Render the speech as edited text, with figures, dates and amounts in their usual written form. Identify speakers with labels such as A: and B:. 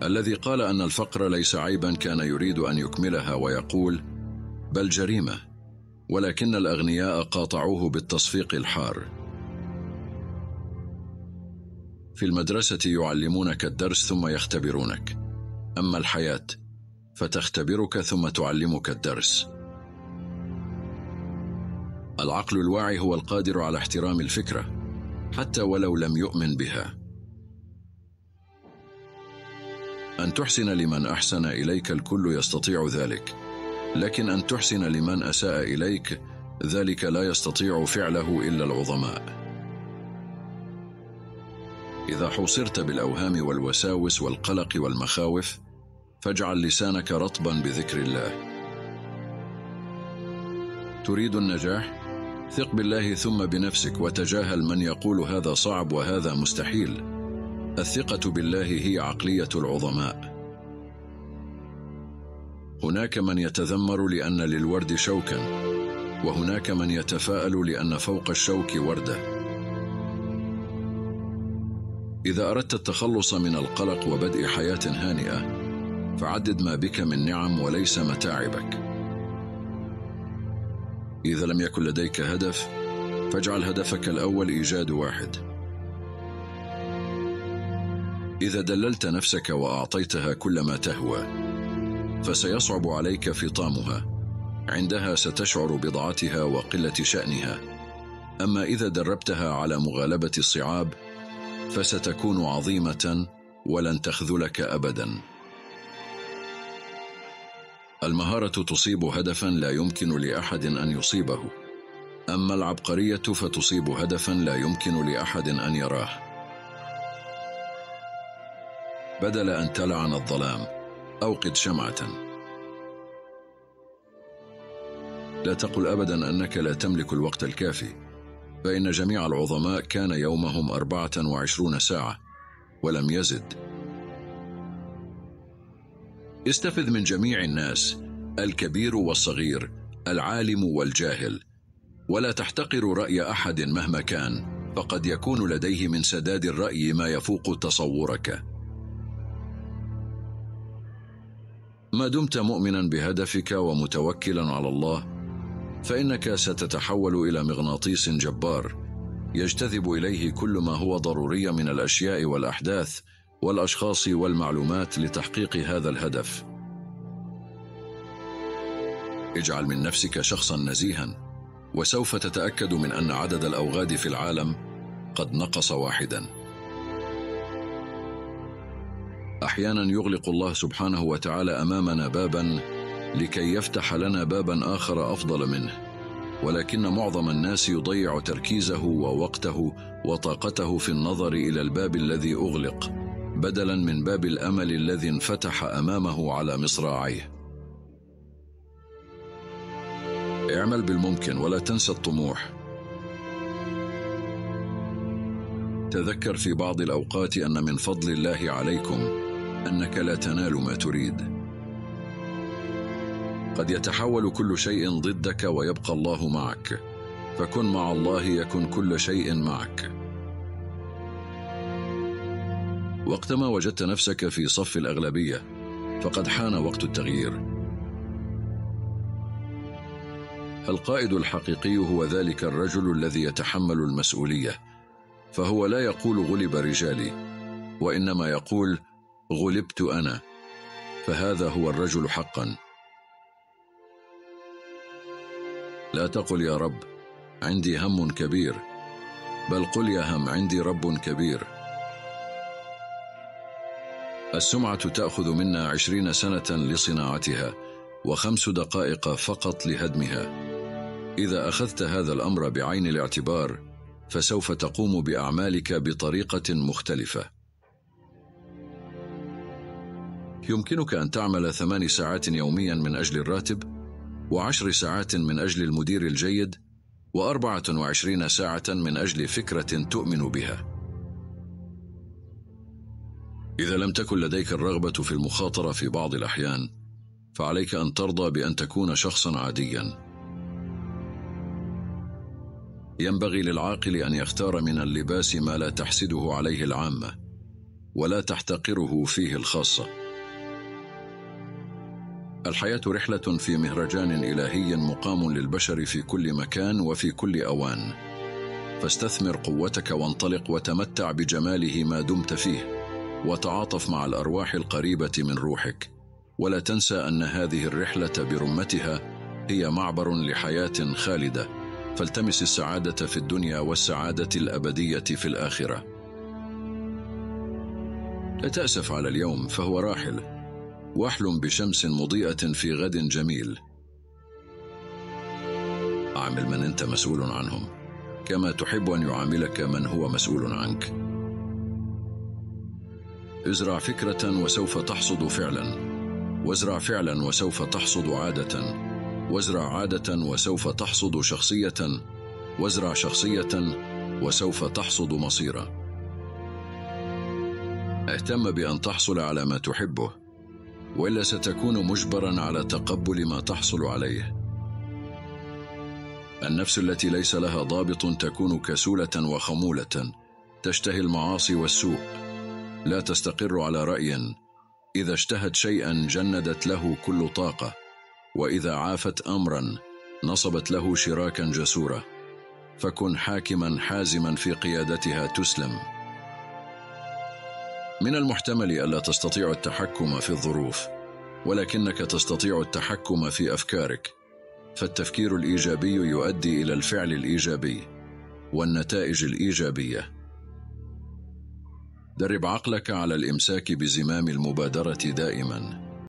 A: الذي قال أن الفقر ليس عيبا كان يريد أن يكملها ويقول: بل جريمة، ولكن الأغنياء قاطعوه بالتصفيق الحار. في المدرسة يعلمونك الدرس ثم يختبرونك، أما الحياة فتختبرك ثم تعلمك الدرس. العقل الواعي هو القادر على احترام الفكرة حتى ولو لم يؤمن بها. أن تحسن لمن أحسن إليك الكل يستطيع ذلك، لكن أن تحسن لمن أساء إليك ذلك لا يستطيع فعله إلا العظماء. إذا حوصرت بالأوهام والوساوس والقلق والمخاوف فاجعل لسانك رطبا بذكر الله. تريد النجاح؟ ثق بالله ثم بنفسك، وتجاهل من يقول هذا صعب وهذا مستحيل. الثقة بالله هي عقلية العظماء. هناك من يتذمر لأن للورد شوكا، وهناك من يتفاءل لأن فوق الشوك وردة. إذا أردت التخلص من القلق وبدء حياة هانئة فعدد ما بك من نعم وليس متاعبك. إذا لم يكن لديك هدف فاجعل هدفك الأول إيجاد واحد. إذا دللت نفسك وأعطيتها كل ما تهوى فسيصعب عليك فطامها، عندها ستشعر بضعتها وقلة شأنها. أما إذا دربتها على مغالبة الصعاب فستكون عظيمة ولن تخذلك أبدا. المهارة تصيب هدفا لا يمكن لأحد أن يصيبه، أما العبقرية فتصيب هدفا لا يمكن لأحد أن يراه. بدل أن تلعن الظلام أوقد شمعة. لا تقل أبدا أنك لا تملك الوقت الكافي، فإن جميع العظماء كان يومهم 24 ساعة ولم يزد. استفذ من جميع الناس، الكبير والصغير، العالم والجاهل، ولا تحتقر رأي أحد مهما كان، فقد يكون لديه من سداد الرأي ما يفوق تصورك. ما دمت مؤمنا بهدفك ومتوكلا على الله فإنك ستتحول إلى مغناطيس جبار يجتذب إليه كل ما هو ضروري من الأشياء والأحداث والأشخاص والمعلومات لتحقيق هذا الهدف. اجعل من نفسك شخصا نزيها، وسوف تتأكد من أن عدد الأوغاد في العالم قد نقص واحدا. أحيانا يغلق الله سبحانه وتعالى أمامنا بابا لكي يفتح لنا بابا آخر أفضل منه، ولكن معظم الناس يضيع تركيزه ووقته وطاقته في النظر إلى الباب الذي أغلق بدلا من باب الأمل الذي انفتح أمامه على مصراعيه. اعمل بالممكن ولا تنسى الطموح. تذكر في بعض الأوقات أن من فضل الله عليكم أنك لا تنال ما تريد. قد يتحول كل شيء ضدك ويبقى الله معك، فكن مع الله يكن كل شيء معك. وقتما وجدت نفسك في صف الأغلبية فقد حان وقت التغيير. القائد الحقيقي هو ذلك الرجل الذي يتحمل المسؤولية، فهو لا يقول غلب رجالي، وإنما يقول غلبت أنا، فهذا هو الرجل حقا. لا تقل يا رب عندي هم كبير، بل قل يا هم عندي رب كبير. السمعة تأخذ منا 20 سنة لصناعتها و5 دقائق فقط لهدمها. إذا أخذت هذا الأمر بعين الاعتبار فسوف تقوم بأعمالك بطريقة مختلفة. يمكنك أن تعمل 8 ساعات يوميا من أجل الراتب، و10 ساعات من أجل المدير الجيد، و24 ساعة من أجل فكرة تؤمن بها. إذا لم تكن لديك الرغبة في المخاطرة في بعض الأحيان فعليك أن ترضى بأن تكون شخصا عاديا. ينبغي للعاقل أن يختار من اللباس ما لا تحسده عليه العامة، ولا تحتقره فيه الخاصة. الحياة رحلة في مهرجان إلهي مقام للبشر في كل مكان وفي كل أوان، فاستثمر قوتك وانطلق وتمتع بجماله ما دمت فيه، وتعاطف مع الأرواح القريبة من روحك، ولا تنسى أن هذه الرحلة برمتها هي معبر لحياة خالدة، فالتمس السعادة في الدنيا والسعادة الأبدية في الآخرة. لا تأسف على اليوم فهو راحل، واحلم بشمس مضيئة في غد جميل. أعمل من أنت مسؤول عنهم كما تحب أن يعاملك من هو مسؤول عنك. ازرع فكرة وسوف تحصد فعلا، وازرع فعلا وسوف تحصد عادة، وازرع عادة وسوف تحصد شخصية، وازرع شخصية وسوف تحصد مصيرا. اهتم بأن تحصل على ما تحبه، وإلا ستكون مجبرا على تقبل ما تحصل عليه. النفس التي ليس لها ضابط تكون كسولة وخمولة، تشتهي المعاصي والسوء، لا تستقر على رأي، إذا اشتهت شيئا جندت له كل طاقة، وإذا عافت أمرا نصبت له شراكا جسورا، فكن حاكما حازما في قيادتها تسلم. من المحتمل ألا تستطيع التحكم في الظروف، ولكنك تستطيع التحكم في أفكارك، فالتفكير الإيجابي يؤدي إلى الفعل الإيجابي والنتائج الإيجابية. درب عقلك على الإمساك بزمام المبادرة دائما،